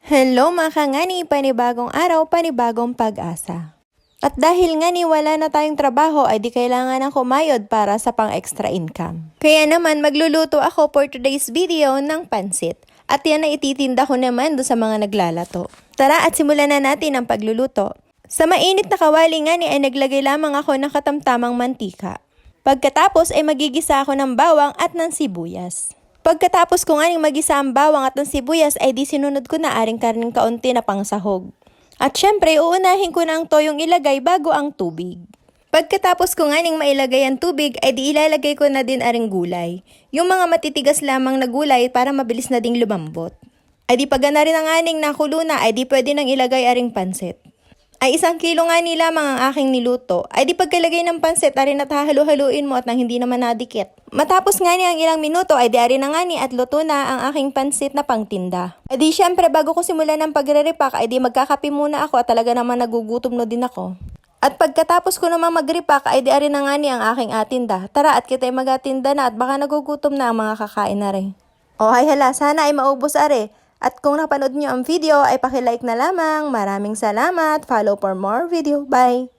Hello mga kangani, panibagong araw, panibagong pag-asa. At dahil nga ni wala na tayong trabaho ay di kailangan ng kumayod para sa pang-extra income. Kaya naman magluluto ako for today's video ng pansit. At yan na ititinda ko naman do sa mga naglalato. Tara at simulan na natin ang pagluluto. Sa mainit na kawali nga ni ay naglagay lamang ako ng katamtamang mantika. Pagkatapos ay magigisa ako ng bawang at ng sibuyas. Pagkatapos ko nga magisa ang bawang at ng sibuyas ay di sinunod ko na aring karning kaunti na pangsahog. At syempre, uunahin ko na ang toyong ilagay bago ang tubig. Pagkatapos ko nga mailagay ang tubig ay di ilalagay ko na din aring gulay. Yung mga matitigas lamang na gulay para mabilis na ding lumambot. Ay di pag na rin ang aning nakulo na ay di pwede nang ilagay aring pansit. Ay 1 kilo nga ni lamang ang aking niluto, ay di pagkalagay ng pansit, ari na halu-haluin mo at nang hindi naman nadikit. Matapos nga ni ang ilang minuto, ay di ari na nga ni at luto na ang aking pansit na pangtinda. Ay di syempre bago ko simulan ng pagre-repack, ay di magkakape muna ako at talaga naman nagugutom no din ako. At pagkatapos ko naman mag-repack, ay di ari na nga ni ang aking atinda. Tara at kita'y mag-atinda na at baka nagugutom na ang mga kakain na rin. O hay hala, sana ay maubos are. At kung napanood nyo ang video ay paki-like na lamang. Maraming salamat. Follow for more video. Bye!